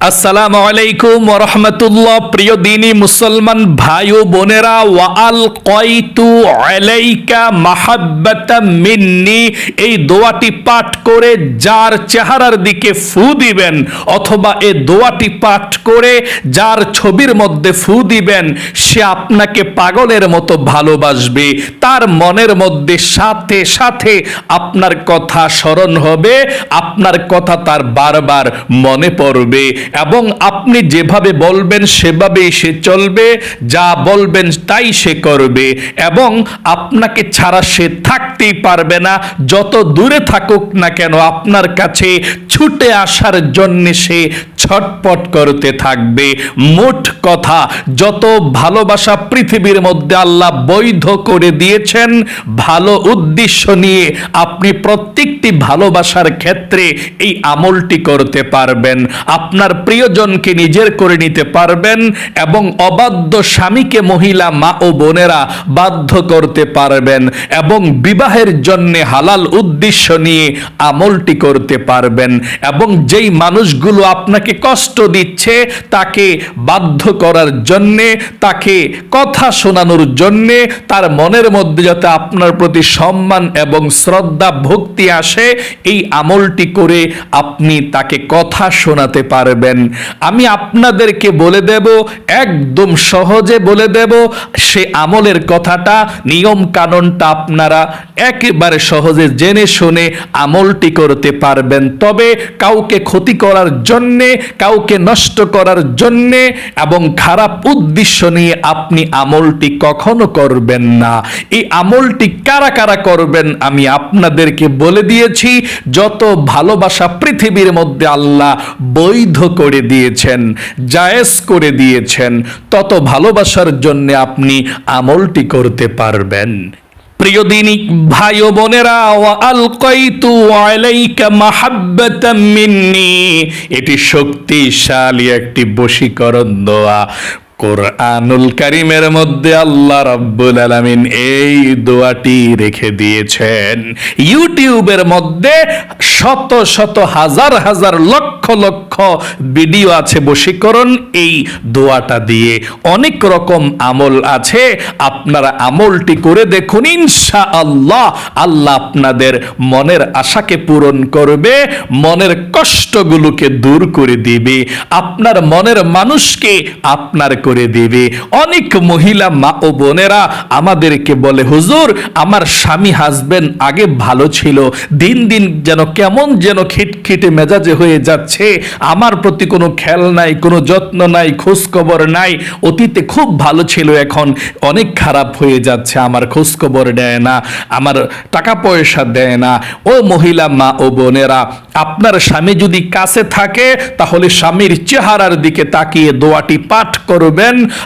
আসসালামু আলাইকুম ওয়া রাহমাতুল্লাহ। প্রিয় দিনী মুসলমান ভাই ও বোনেরা, ওয়া আলকাইতু আলাইকা মাহাব্বাতাম মিন্নি, এই দোয়াটি পাঠ করে যার চেহারার দিকে ফু দিবেন অথবা এই দোয়াটি পাঠ করে যার ছবির মধ্যে ফু দিবেন, সে আপনাকে পাগলের মতো ভালোবাসবে। তার মনের মধ্যে সাথে সাথে আপনার কথা স্মরণ হবে, আপনার কথা তার বারবার মনে পড়বে এবং আপনি যেভাবে বলবেন সেভাবেই সে চলবে, যা বলবেন তাই সে করবে এবং আপনাকে ছাড়া সে থাকতেই পারবে না। যত দূরে থাকুক না কেন আপনার কাছে ছুটে আসার জন্য সে ছটপট করতে থাকবে। মোট কথা, যত ভালোবাসা পৃথিবীর মধ্যে আল্লাহ বৈধ করে দিয়েছেন, ভালো উদ্দেশ্য নিয়ে আপনি প্রত্যেকটি ভালোবাসার ক্ষেত্রে এই আমলটি করতে পারবেন। আপনার প্রিয়জনকে নিজের করে নিতে পারবেন এবং অবাধ্য স্বামীকে মহিলা মা ও বোনেরা বাধ্য করতে পারবেন এবং বিবাহের জন্য হালাল উদ্দেশ্য নিয়ে আমলটি করতে পারবেন এবং যেই মানুষগুলো আপনাকে কষ্ট দিচ্ছে তাকে বাধ্য করার জন্যে, তাকে কথা শোনানোর জন্যে, তার মনের মধ্যে যাতে আপনার প্রতি সম্মান এবং শ্রদ্ধা ভক্তি আসে, এই আমলটি করে আপনি তাকে কথা শোনাতে পারবেন। আমি আপনাদেরকে বলে দেব, একদম সহজে বলে দেব, সে আমলের কথাটা, নিয়ম কানুনটা আপনারা একেবারে সহজে জেনে শুনে আমলটি করতে পারবেন। তবে কাউকে ক্ষতি করার জন্যে, কাউকে নষ্ট করার জন্যে এবং খারাপ উদ্দেশ্য নিয়ে আপনি আমলটি কখনো করবেন না। এই আমলটি কারা কারা করবেন আমি আপনাদেরকে বলে দিয়েছি। যত ভালোবাসা পৃথিবীর মধ্যে আল্লাহ বৈধ করে দিয়েছেন, জায়েজ করে দিয়েছেন, তত ভালোবাসার জন্য আপনি আমলটি করতে পারবেন। প্রিয় দিনী ভাই ও বোনেরা, ওয়া আলকাইতু আলাইকা মাহাব্বাতাম মিন্নি, এটি শক্তিশালী একটি বশীকরণ দোয়া। কোরআনুল কারীমের মধ্যে আল্লাহ রাব্বুল আলামিন এই দোয়াটি রেখে দিয়েছেন। ইউটিউবের মধ্যে শত শত হাজার হাজার লক্ষ লক্ষ ভিডিও আছে বশীকরণ এই দোয়াটা দিয়ে। অনেক রকম আমল আছে, আপনারা আমলটি করে দেখুন, ইনশাআল্লাহ আল্লাহ আপনাদের মনের আশাকে পূরণ করবে, মনের কষ্টগুলোকে দূর করে দিবে, আপনার মনের মানুষকে আপনার করে দিবে। অনেক মহিলা মা ও বোনেরা আমাদেরকে বলে, হুজুর আমার স্বামী হাজবেন্ড আগে ভালো ছিল, দিন দিন যেন কেমন যেন খিটখিটে মেজাজে হয়ে যাচ্ছে, আমার প্রতি কোনো খেয়াল নাই, কোনো যত্ন নাই, খোঁজ খবর নাই, অতীতে খুব ভালো ছিল এখন অনেক খারাপ হয়ে যাচ্ছে, আমার খোঁজ খবর দেয় না, আমার টাকা পয়সা দেয় না। ও মহিলা মা ও বোনেরা, আপনার স্বামী যদি কাছে থাকে তাহলে স্বামীর চেহারার দিকে তাকিয়ে দোয়াটি পাঠ করবেন।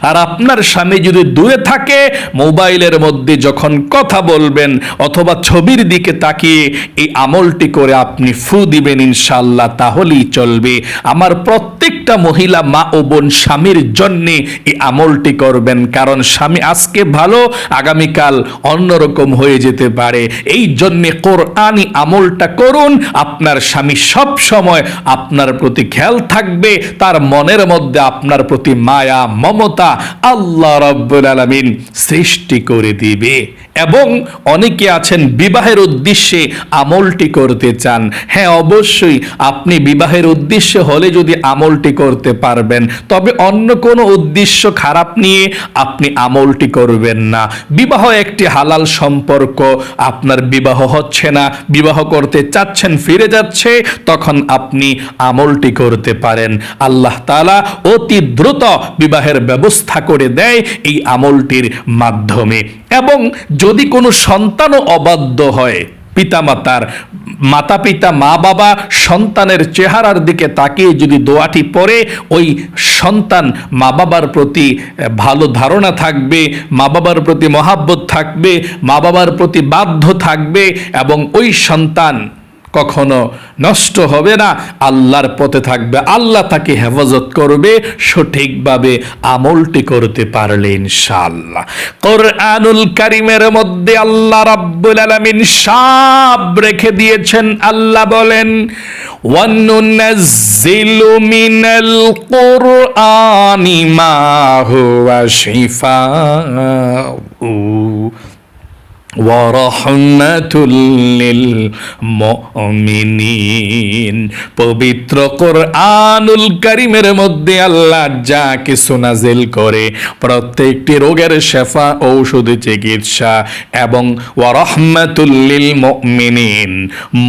আর আপনার স্বামী যদি দূরে থাকে, মোবাইলের মধ্যে যখন কথা বলবেন অথবা ছবির দিকে তাকিয়ে এই আমলটি করে আপনি ফু দিবেন, ইনশাআল্লাহ তাহলেই চলবে। আমার প্রত্যেকটা মহিলা মা ও বোন স্বামীর জন্য এই আমলটি করবেন, কারণ স্বামী আজকে ভালো, আগামীকাল অন্যরকম হয়ে যেতে পারে। এই জন্য কোরআনি আমলটা করুন, আপনার স্বামী সব সময় আপনার প্রতি খেয়াল থাকবে, তার মনের মধ্যে আপনার প্রতি মায়া মমতা আল্লাহ রাব্বুল আলামিন সৃষ্টি করে দিবে। এবং অনেকে আছেন বিবাহের উদ্দেশ্যে আমলটি করতে চান, হ্যাঁ অবশ্যই আপনি বিবাহের উদ্দেশ্যে হলে যদি আমলটি করতে পারবেন, তবে অন্য কোনো উদ্দেশ্য খারাপ নিয়ে আপনি আমলটি করবেন না। বিবাহ একটি হালাল সম্পর্ক, আপনার বিবাহ হচ্ছে না, বিবাহ করতে চাচ্ছেন, ফিরে যাচ্ছে, তখন আপনি আমলটি করতে পারেন। আল্লাহ তাআলা অতি দ্রুত বিবাহের ব্যবস্থা করে দেয় এই আমলটির মাধ্যমে। এবং যদি কোনো সন্তানও অবাধ্য হয়, মাতা পিতা মা বাবা সন্তানের চেহারার দিকে তাকিয়ে যদি দোয়াটি পড়ে, ওই সন্তান মা বাবার প্রতি ভালো ধারণা থাকবে, মা বাবার প্রতি মহাব্বত থাকবে, মা বাবার প্রতি বাধ্য থাকবে এবং ওই সন্তান কখনো নষ্ট হবে না, আল্লাহর পথে থাকবে, আল্লাহ তাকে হেফাজত করবে সঠিকভাবে আমলটি করতে পারলে ইনশাআল্লাহ। কোরআনুল কারীমের মধ্যে আল্লাহ রাব্বুল আলামিন সাব রেখে দিয়েছেন। আল্লাহ বলেন, ওয়ানুনাজ্জিলু মিনাল কুরআনি মা হুয়া শিফাউ ওয়া রাহমাতুল লিল মুমিনিন। পবিত্র কোরআনুল কারীমের মধ্যে আল্লাহ যা কিছু নাজিল করে প্রত্যেকটি রোগের শেফা, ঔষধ, চিকিৎসা এবং ওয়া রাহমাতুল লিল মুমিনিন,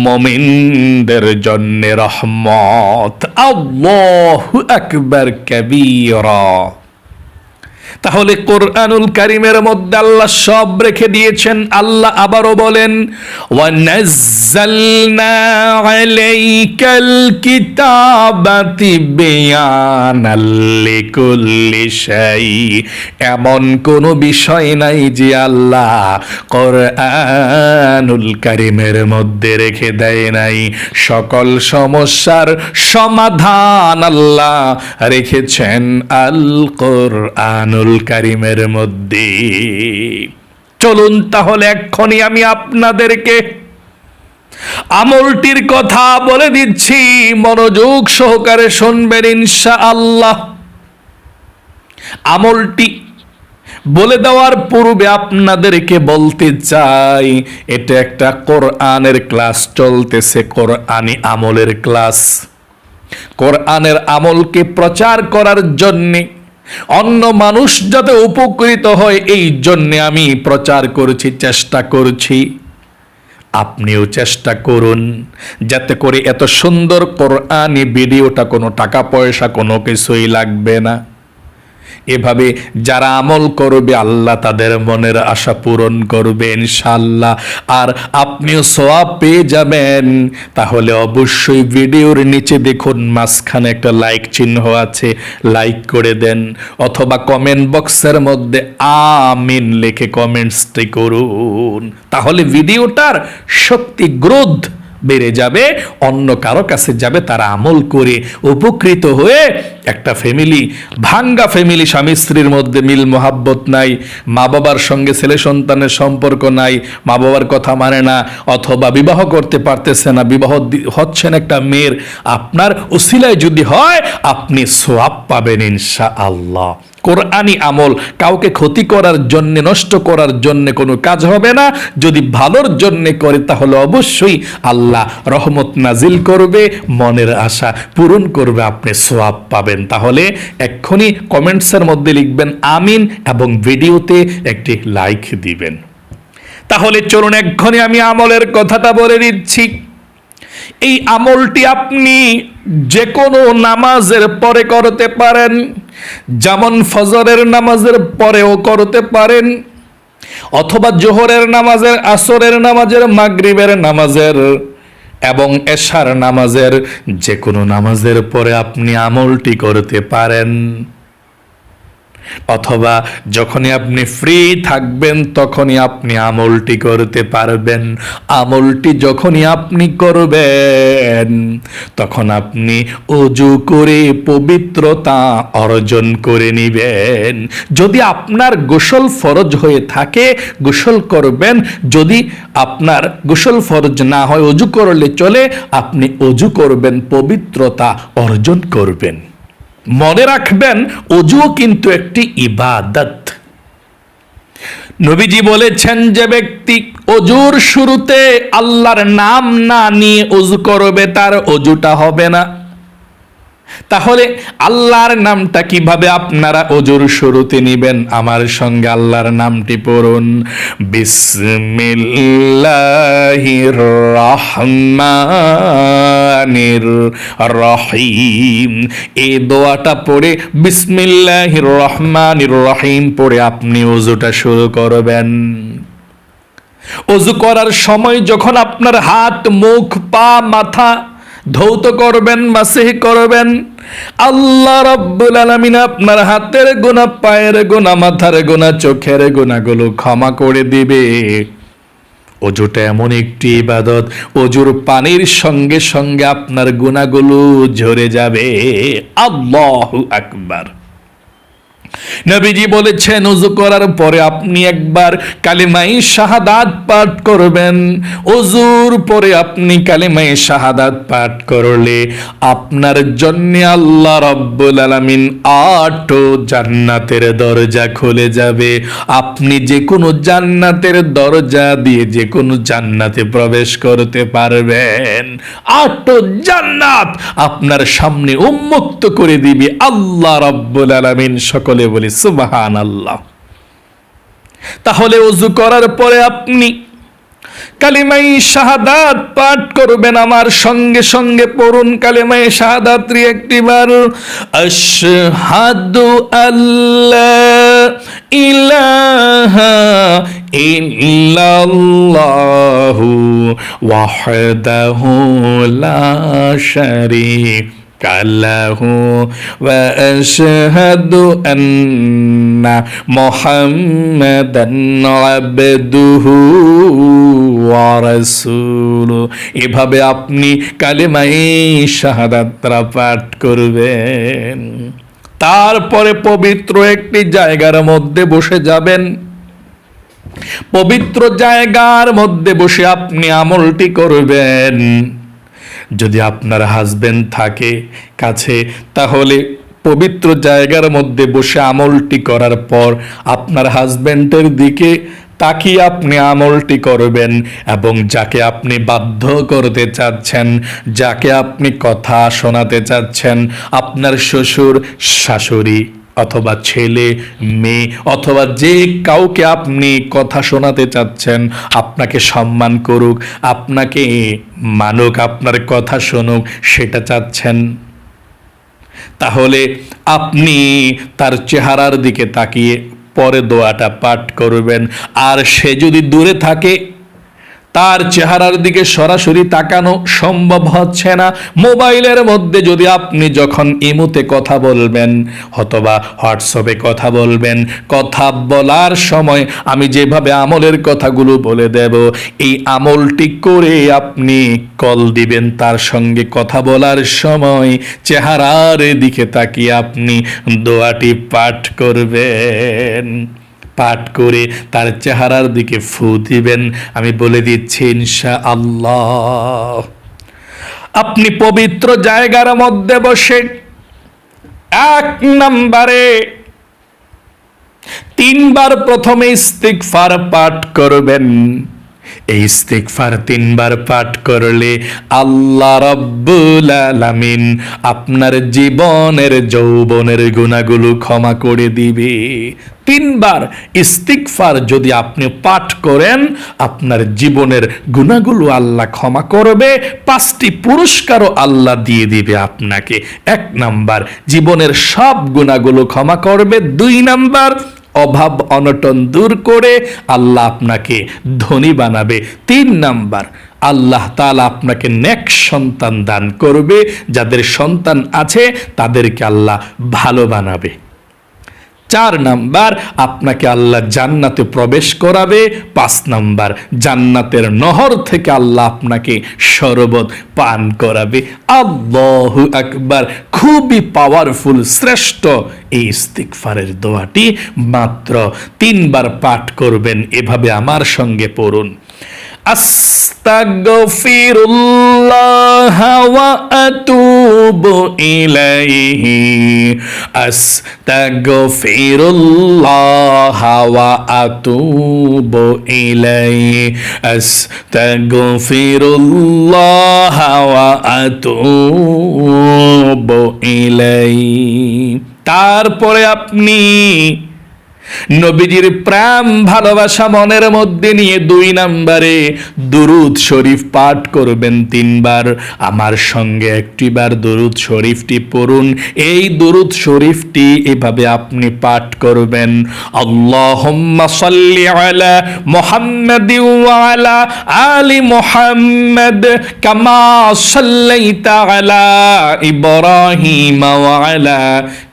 মুমিনদের জন্য রহমত। আল্লাহু আকবার কাবীরা। তাহলে কোরআনুল কারীমের মধ্যে আল্লাহ সব রেখে দিয়েছেন। আল্লাহ আবারও বলেন, ওয়ানাজ্জালনা আলাইকাল কিতাবা তিবয়ানাল লিকুল্লি শাই। এমন কোনো বিষয় নাই যে আল্লাহ কোরআনুল কারীমের মধ্যে রেখে দেয় নাই। সকল সমস্যার সমাধান আল্লাহ রেখেছেন আল কোরআনুল কারীমের মধ্যে। চলুন তাহলে এক্ষুনি আমি আপনাদেরকে আমলটির কথা বলে দিচ্ছি, মনোযোগ সহকারে শুনবেন ইনশাআল্লাহ। আমলটি বলে দেওয়ার পূর্বে আপনাদেরকে বলতে চাই, এটা একটা কোরআনের ক্লাস চলতেছে, কোরআনি আমলের ক্লাস। কোরআনের আমলকে প্রচার করার জন্যে, অন্য মানুষ যাতে উপকৃত হয় এই জন্যে আমি প্রচার করছি, চেষ্টা করছি। আপনিও চেষ্টা করুন যাতে করে এত সুন্দর কোরআনি ভিডিওটা, কোনো টাকা পয়সা কোনো কিছুই লাগবে না। এভাবে যারা আমল করবে আল্লাহ তাদের মনের আশা পূরণ করবে ইনশাআল্লাহ, আর আপনিও সওয়াব পেয়ে যাবেন। তাহলে অবশ্যই ভিডিওর নিচে দেখুন মাঝখানে একটা লাইক চিহ্ন আছে, লাইক করে দেন, অথবা কমেন্ট বক্সের মধ্যে আমিন লিখে কমেন্টসটি করুন। তাহলে ভিডিওটার শক্তি, গ্রোথ বেড়ে যাবে, অন্য কারো কাছে যাবে, তারা আমল করে উপকৃত হয়ে একটা ফ্যামিলি, ভাঙ্গা ফ্যামিলি, স্বামী স্ত্রীর মধ্যে মিল মোহাব্বত নাই, মা বাবার সঙ্গে ছেলে সন্তানের সম্পর্ক নাই, মা বাবার কথা মানে না, অথবা বিবাহ করতে পারতেছে না, বিবাহ হচ্ছে না একটা মেয়ের, আপনার উসিলায় যদি হয় আপনি সওয়াব পাবেন ইনশাআল্লাহ। কোরআনি আমল কাউকে ক্ষতি করার জন্য, নষ্ট করার জন্য কোনো কাজ হবে না। যদি ভালোর জন্য করে তাহলে অবশ্যই আল্লাহ রহমত নাজিল করবে, মনের আশা পূরণ করবে, আপনি সওয়াব পাবেন। তাহলে এক্ষুনি কমেন্টসের মধ্যে লিখবেন আমিন এবং ভিডিওতে একটি লাইক দিবেন। তাহলে চলুন এক্ষুনি আমি আমলের কথাটা বলে দিচ্ছি। এই আমলটি আপনি যে কোনো নামাজের পরে করতে পারেন, যেমন ফজরের নামাজের পরেও করতে পারেন, অথবা জোহরের নামাজের, আসরের নামাজের, মাগরিবের নামাজের এবং এশার নামাজের যে কোনো নামাজের পরে আপনি আমলটি করতে পারেন। অথবা যখনই আপনি ফ্রি থাকবেন তখনই আপনি আমলটি করতে পারবেন। আমলটি যখনই আপনি করবেন তখন আপনি ওযু করে পবিত্রতা অর্জন করে নিবেন। যদি আপনার গোসল ফরজ হয়ে থাকে গোসল করবেন, যদি আপনার গোসল ফরজ না হয় ওযু করলে চলে, আপনি ওযু করবেন, পবিত্রতা অর্জন করবেন। মনে রাখবেন ওযুও কিন্তু একটি ইবাদত। নবীজি বলেছেন যে ব্যক্তি ওযুর শুরুতে আল্লাহর নাম না নিয়ে ওযু করবে তার ওযুটা হবে না। তাহলে আল্লাহর নামটা কিভাবে আপনারা ওযুর শুরুতে নিবেন? আমার সঙ্গে আল্লাহর নামটি পড়ুন, বিসমিল্লাহির রহমানির রহিম। এই দোয়াটা পড়ে বিসমিল্লাহির রহমানির রহিম পড়ে আপনি ওযুটা শুরু করবেন। ওযু করার সময় যখন আপনার হাত, মুখ, পা, মাথা ধৌত করবেন, মাসিহ করবেন, আল্লাহ রাব্বুল আলামিন আপনার হাতের গুনাহ, পায়ের গুনাহ, মাথার গুনাহ, চোখের গুনাহগুলো ক্ষমা করে দিবে। অজুটা এমন একটি ইবাদত, অজুর পানির সঙ্গে সঙ্গে আপনার গুনাহগুলো ঝরে যাবে। আল্লাহু আকবার। নবীজি বলেছেন ওযু করার পরে আপনি একবার কালিমায়ে শাহাদাত পাঠ করবেন। ওযুর পরে আপনি কালিমায়ে শাহাদাত পাঠ করলে আপনার জন্য আল্লাহ রাব্বুল আলামিন 8 জান্নাতের দরজা খুলে যাবে। আপনি যে কোনো জান্নাতের দরজা দিয়ে যে কোনো জান্নাতে প্রবেশ করতে পারবেন। 8 জান্নাত আপনার সামনে উন্মুক্ত করে দিবে আল্লাহ রাব্বুল আলামিন। সকলে বলি সুবহানাল্লাহ। তাহলে ওযু করার পরে আপনি কালিমায়ে শাহাদাত পাঠ করবেন। আমার সঙ্গে সঙ্গে পড়ুন কালিমায়ে শাহাদাত একটিবার। আশহাদু আল্লা ইলাহা ইল্লাল্লাহু ওয়াহদাহু লা শারীকা লাহু ওয়া আশহাদু আন্না মুহাম্মাদান আবদুহু ওয়া রাসূলুহু। এভাবে আপনি কালিমায়ে শাহাদাত পাঠ করবেন। তারপরে পবিত্র একটি জায়গার মধ্যে বসে যাবেন। পবিত্র জায়গার মধ্যে বসে আপনি আমলটি করবেন। যদি আপনার হাজবেন্ড থাকে কাছে, তাহলে পবিত্র জায়গার মধ্যে বসে আমলটি করার পর আপনার হাজবেন্ডের দিকে তাকিয়ে আপনি আমলটি করবেন। এবং যাকে আপনি বাধ্য করতে চাচ্ছেন, যাকে আপনি কথা শোনাতে চাচ্ছেন, আপনার শ্বশুর শাশুড়ি অথবা ছেলে মেয়ে অথবা যে কাউকে আপনি কথা শোনাতে চাচ্ছেন, আপনাকে সম্মান করুক, আপনাকে মানুক, আপনার কথা শুনুক, সেটা চাচ্ছেন, তাহলে আপনি তার চেহারার দিকে তাকিয়ে পরে দোয়াটা পাঠ করবেন। আর সে যদি দূরে থাকে, তার চেহারার দিকে সরাসরি তাকানো সম্ভব হচ্ছে না, মোবাইলের মধ্যে যদি আপনি যখন ইমোতে কথা বলবেন অথবা হোয়াটসঅ্যাপে কথা বলবেন, কথা বলার সময় আমি যেভাবে আমলের কথাগুলো বলে দেব, এই আমলটি করে আপনি কল দিবেন। তার সঙ্গে কথা বলার সময় চেহারার দিকে তাকিয়ে আপনি দোয়াটি পাঠ করবেন। পাঠ করে তার চেহারার দিকে ফু দিবেন। আমি বলে দিচ্ছি ইনশাআল্লাহ আপনি পবিত্র জায়গার মধ্যে বসে 1 নম্বরে 3 বার প্রথমে ইস্তিগফার পাঠ করবেন। এই ইস্তিগফার 3 বার পাঠ করলে আল্লাহ রাব্বুল আলামিন আপনার জীবনের যৌবনের গুনাহগুলো ক্ষমা করে দিবে। 3 বার ইস্তিগফার যদি আপনি পাঠ করেন, আপনার জীবনের গুনাহগুলো আল্লাহ ক্ষমা করবে। 5টি পুরস্কারও আল্লাহ দিয়ে দিবে আপনাকে। 1 নাম্বার, জীবনের সব গুনাহগুলো ক্ষমা করবে। 2 নাম্বার, অভাব অনটন দূর করে আল্লাহ আপনাকে ধনী বানাবে। 3 নাম্বার, আল্লাহ তাআলা আপনাকে নেক সন্তান দান করবে। যাদের সন্তান আছে তাদেরকে আল্লাহ ভালো বানাবে। 4 নাম্বার, আপনাকে আল্লাহ জান্নাতে প্রবেশ করাবে। 5 নাম্বার, জান্নাতের নহর থেকে আল্লাহ আপনাকে শরবত পান করাবে। আল্লাহু আকবার। খুবই পাওয়ারফুল, শ্রেষ্ঠ এই ইস্তিগফারের দোয়াটি মাত্র 3 বার পাঠ করবেন। এভাবে আমার সঙ্গে পড়ুন। আস্তাগফিরুল্লাহ ওয়া আতুবু ইলাইহি। আস্তাগফিরুল্লাহ ওয়া আতুবু ইলাইহি। আস্তাগফিরুল্লাহ ওয়া আতুবু ইলাইহি। তারপরে আপনি নবীজির প্রেম ভালোবাসা মনের মধ্যে নিয়ে 2 নম্বরে দুরূদ শরীফ পাঠ করবেন 3 বার। আমার সঙ্গে একটিবার দুরূদ শরীফটি পড়ুন। এই দুরূদ শরীফটি এভাবে আপনি পাঠ করবেন। আল্লাহুম্মা সাল্লি আলা মুহাম্মাদি ওয়া আলা আলি মুহাম্মাদ কামা সাল্লাইতা আলা ইব্রাহিম ওয়া আলা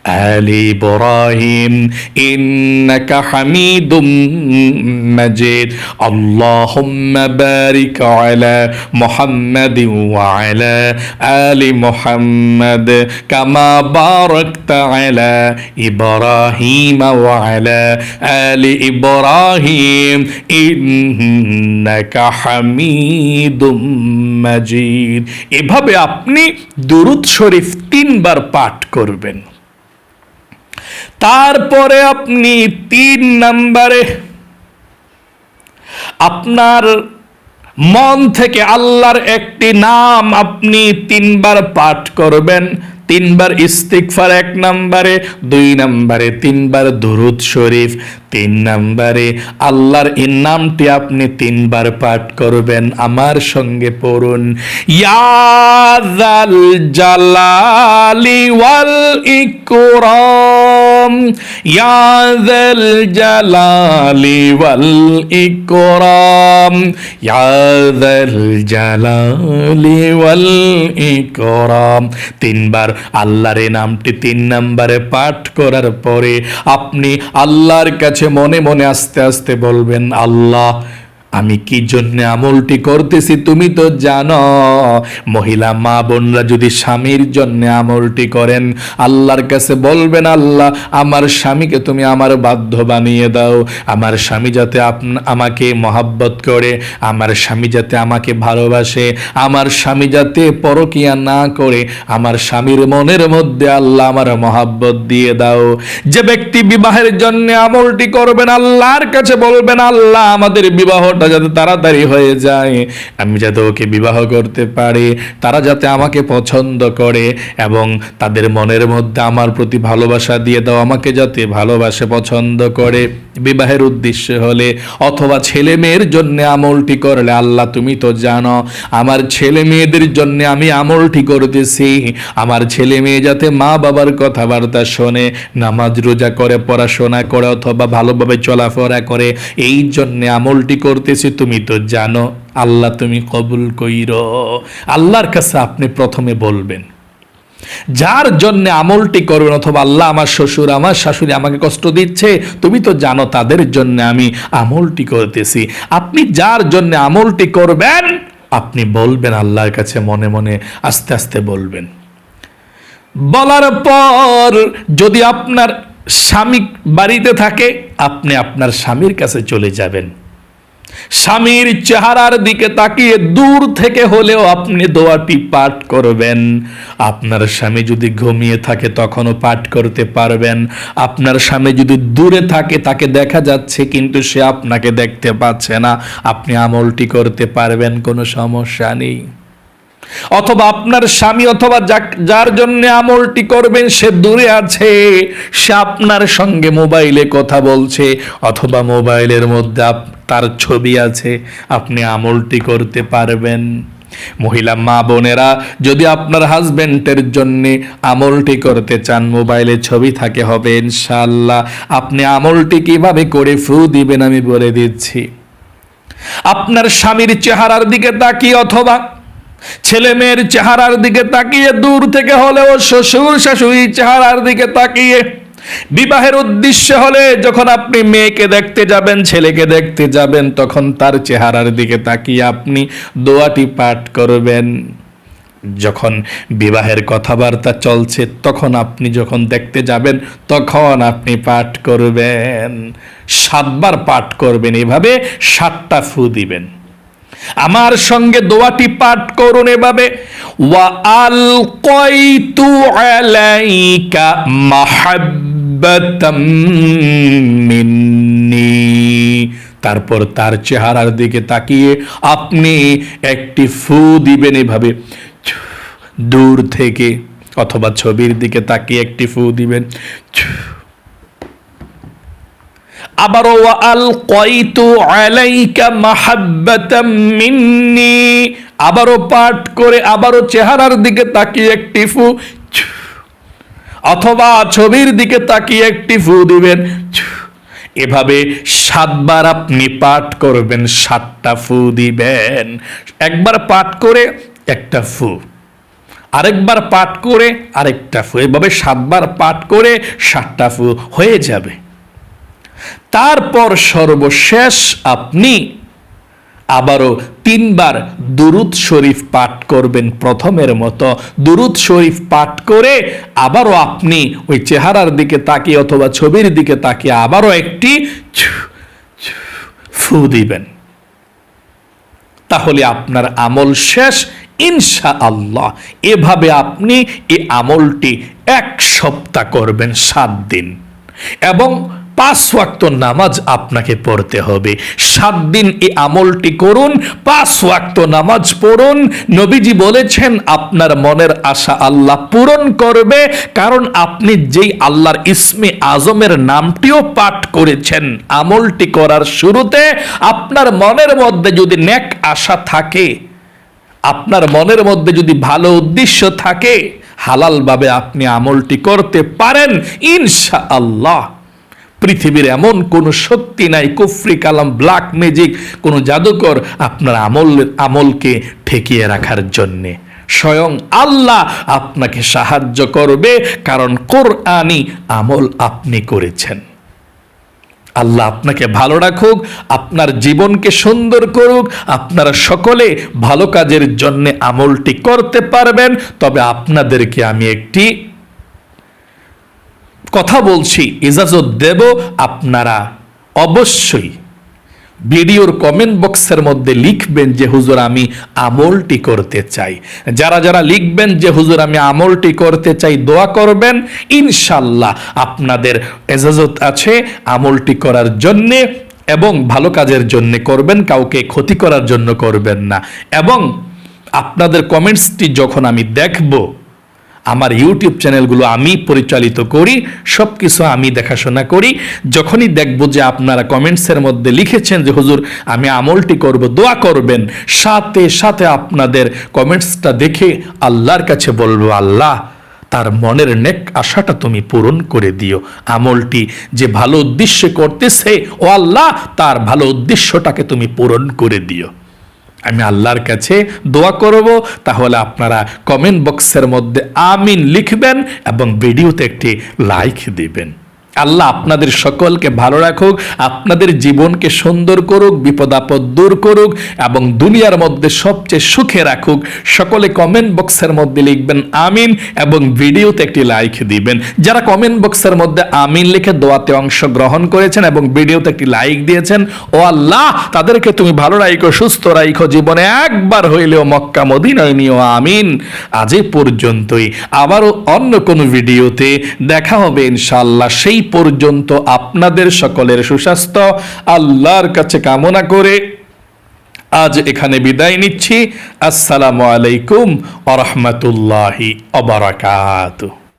আলি ইব্রাহিম ইন্নাকা হামিদুম মাজিদ আল্লাহুম্মা বারিক আলা মুহাম্মাদিন ওয়া আলা আলি মুহাম্মাদ কামা বারাকতা আলা ইব্রাহিম ওয়া আলা আলি ইব্রাহিম ইন্নাকা হামিদুম মাজিদ। এভাবে আপনি দুরূদ শরীফ 3 বার পাঠ করবেন। তারপরে আপনি 3 নম্বরে আপনার মন থেকে আল্লাহর একটি নাম আপনি 3 বার পাঠ করবেন। 3 বার ইস্তিগফার 1 নম্বরে, 2 নম্বরে 3 বার দুরূদ শরীফ, 3 নম্বরে আল্লাহর এই নামটি আপনি 3 বার পাঠ করবেন। আমার সঙ্গে পড়ুন, ইয়া যাল জালালি ওয়াল ইকরাম, ইয়া যাল জালালি ওয়াল ইকরাম, ইয়া যাল জালালি ওয়াল ইকরাম। 3 বার আল্লাহর এই নামটি 3 নম্বরে পাঠ করার পরে আপনি আল্লাহর কাছে মনে মনে আস্তে আস্তে বলবেন, আল্লাহ আমি কি জন্য আমলটি করতেছি তুমি তো জানো। মহিলা মা বোনরা যদি স্বামীর জন্য আমলটি করেন, আল্লাহর কাছে বলবেন, আল্লাহ আমার স্বামীকে তুমি আমার বাধ্য বানিয়ে দাও, আমার স্বামী যাতে আমাকে মহাব্বত করে, আমার স্বামী যাতে আমাকে ভালোবাসে, আমার স্বামী যাতে পরকিয়া না করে, আমার স্বামীর মনের মধ্যে আল্লাহ আমার মহাব্বত দিয়ে দাও। যে ব্যক্তি বিবাহের জন্য আমলটি করবেন, আল্লাহর কাছে বলবেন, আল্লাহ আমাদের বিবাহ যাতে তাড়াতাড়ি হয়ে যায়, আমি যাতে ওকে বিবাহ করতে পারি, তারা যাতে আমাকে পছন্দ করে এবং তাদের মনের মধ্যে আমার প্রতি ভালোবাসা দিয়ে দাও, আমাকে যাতে ভালোবাসে পছন্দ করে। বিবাহের উদ্দেশ্য হলে অথবা ছেলে মেয়ের জন্য আমলটি করলে, আল্লাহ তুমি তো জানো আমার ছেলে মেয়েদের জন্য আমি আমলটি করতেছি, আমার ছেলে মেয়ে যাতে মা বাবার কথাবার্তা শোনে, নামাজ রোজা করে, পড়াশোনা করে অথবা ভালোভাবে চলাফেরা করে, এই জন্য আমলটি করতেছি, তুমি তো জানো, আল্লাহ তুমি কবুল কইরো। আল্লাহর কাছে আপনি প্রথমে বলবেন, যার জন্য আমলটি করবেন, অথবা আল্লাহ আমার শ্বশুর আমার শাশুড়ি আমাকে কষ্ট দিচ্ছে, তুমি তো জানো তাদের জন্য আমি আমলটি করতেছি। আপনি যার জন্য আমলটি করবেন আপনি বলবেন আল্লাহর কাছে মনে মনে আস্তে আস্তে বলবেন। বলার পর যদি আপনার স্বামী বাড়িতে থাকে, আপনি আপনার স্বামীর কাছে চলে যাবেন, স্বামীর চেহারার দিকে তাকিয়ে দূর থেকে হলেও আপনি দোয়াটি পাঠ করবেন। আপনার স্বামী যদি ঘুমিয়ে থাকে তখনও পাঠ করতে পারবেন। আপনার স্বামী যদি দূরে থাকে, তাকে দেখা যাচ্ছে কিন্তু সে আপনাকে দেখতে পাচ্ছে না, আপনি আমলটি করতে পারবেন, কোনো সমস্যা নেই। অথবা আপনার স্বামী অথবা যার জন্য আমলটি করবেন সে দূরে আছে, সে আপনার সঙ্গে মোবাইলে কথা বলছে অথবা মোবাইলের মধ্যে তার ছবি আছে, আপনি আমলটি করতে পারবেন। মহিলা মা বোনেরা, যদি আপনার হাজবেন্ডের জন্য আমলটি করতে চান, মোবাইলে ছবি থাকে হবে ইনশাআল্লাহ। আপনি আমলটি কিভাবে করে ফু দিবেন আমি বলে দিচ্ছি। আপনার স্বামীর চেহারার দিকে তাকিয়ে অথবা ছেলে মেয়ের চেহারার দিকে তাকিয়ে, দূর থেকে হলেও শ্বশুর শাশুড়ির চেহারার দিকে তাকিয়ে, বিবাহের উদ্দেশ্য হলে যখন আপনি মেয়েকে দেখতে যাবেন, ছেলেকে দেখতে যাবেন, তখন তার চেহারার দিকে তাকিয়ে আপনি দোয়াটি পাঠ করবেন। যখন বিবাহের কথাবার্তা চলছে তখন আপনি যখন দেখতে যাবেন তখন আপনি পাঠ করবেন, 7 বার পাঠ করবেন, এভাবে 7টা ফু দিবেন। আমার সঙ্গে দোয়াটি পাঠ করুন এভাবে, ওয়া আলকাইতু আলাইকা মাহাব্বাতাম মিন্নি। তারপর তার চেহারার দিকে তাকিয়ে আপনি একটি ফু দিবেন এভাবে দূর থেকে, অথবা ছবির দিকে তাকিয়ে একটি ফু দিবেন। আবারও ওয়া আলকাইতু আলাইকা মাহাব্বাতাম মিন্নি, আবারও পাঠ করে আবারও চেহারার দিকে তাকিয়ে একটি ফু, অথবা ছবির দিকে তাকিয়ে একটি ফু দিবেন। এভাবে 7 বার আপনি পাঠ করবেন, 7টা ফু দিবেন। একবার পাঠ করে একটা ফু, আরেকবার পাঠ করে আরেকটা ফু, এভাবে 7 বার পাঠ করে 7টা ফু হয়ে যাবে। তারপর সর্বশেষ আপনি আবারও 3 বার দুরুদ শরীফ পাঠ করবেন প্রথমের মতো। দুরুদ শরীফ পাঠ করে আবারও আপনি ওই চেহারার দিকে তাকিয়ে অথবা ছবির দিকে তাকিয়ে আবারও একটি ফু দিবেন। তাহলে আপনার আমল শেষ ইনশাআল্লাহ। এভাবে আপনি এই আমলটি 1 সপ্তাহ করবেন, 7 দিন, এবং 5 ওয়াক্ত নামাজ আপনাকে পড়তে হবে। 7 দিন এই আমলটি করুন, 5 ওয়াক্ত নামাজ পড়ুন। নবীজি বলেছেন আপনার মনের আশা আল্লাহ পূরণ করবে, কারণ আপনি যেই আল্লাহর ইসমে আজমের নামটিও পাঠ করেছেন আমলটি করার শুরুতে। আপনার মনের মধ্যে যদি নেক আশা থাকে, আপনার মনের মধ্যে যদি ভালো উদ্দেশ্য থাকে, হালালভাবে আপনি আমলটি করতে পারেন ইনশাআল্লাহ। পৃথিবীর এমন কোনো শক্তি নাই, কুফরি কালাম, ব্ল্যাক ম্যাজিক, কোনো জাদুকর আপনার আমলকে ঠেকিয়ে রাখার জন্যে। স্বয়ং আল্লাহ আপনাকে সাহায্য করবে, কারণ কোরআনি আমল আপনি করেছেন। আল্লাহ আপনাকে ভালো রাখুক, আপনার জীবনকে সুন্দর করুক, আপনারা সকলে ভালো কাজের জন্য আমলটি করতে পারবেন। তবে আপনাদেরকে আমি একটি কথা বলছি, ইজাজত দেব, আপনারা অবশ্যই ভিডিওর কমেন্ট বক্সের মধ্যে লিখবেন যে হুজুর আমি আমলটি করতে চাই। যারা যারা লিখবেন যে হুজুর আমি আমলটি করতে চাই, দোয়া করবেন, ইনশাল্লাহ আপনাদের ইজাজত আছে আমলটি করার জন্যে, এবং ভালো কাজের জন্য করবেন, কাউকে ক্ষতি করার জন্য করবেন না। এবং আপনাদের কমেন্টসটি যখন আমি দেখব, আমার ইউটিউব চ্যানেলগুলো আমি পরিচালিত করি, সব কিছু আমি দেখাশোনা করি, যখনই দেখব যে আপনারা কমেন্টসের মধ্যে লিখেছেন যে হুজুর আমি আমলটি করব, দোয়া করবেন, সাথে সাথে আপনাদের কমেন্টসটা দেখে আল্লাহর কাছে বলবো, আল্লাহ তার মনের নেক আশাটা তুমি পূরণ করে দিও। আমলটি যে ভালো উদ্দেশ্যে করতেছে, ও আল্লাহ তার ভালো উদ্দেশ্যটাকে তুমি পূরণ করে দিও। আমি আল্লাহর কাছে দোয়া করব। তাহলে আপনারা কমেন্ট বক্সের মধ্যে আমিন লিখবেন এবং ভিডিওতে একটি লাইক দিবেন। আল্লাহ আপনাদের সকলকে ভালো রাখুক, আপনাদের জীবনকে সুন্দর করুক, বিপদ আপদ দূর করুক, এবং দুনিয়ার মধ্যে সবচেয়ে সুখে রাখুক। সকলে কমেন্ট বক্সের মধ্যে লিখবেন আমিন এবং ভিডিওতে একটি লাইক দিবেন। যারা কমেন্ট বক্সের মধ্যে আমিন লিখে দোয়াতে অংশগ্রহণ করেছেন এবং ভিডিওতে একটি লাইক দিয়েছেন, ও আল্লাহ তাদেরকে তুমি ভালো রাখো, সুস্থ রাখো, জীবনে একবার হইলেও মক্কা মদিনায় নিও, আমিন। আজ এই পর্যন্তই, আবারও অন্য কোনো ভিডিওতে দেখা হবে ইনশাআল্লাহ। সেই পর্যন্ত আপনাদের সকলের সুস্বাস্থ্য আল্লাহর কাছে কামনা করে আজ এখানে বিদায় নিচ্ছি। আসসালামু আলাইকুম ওয়া রাহমাতুল্লাহি ওয়া বারাকাতুহু।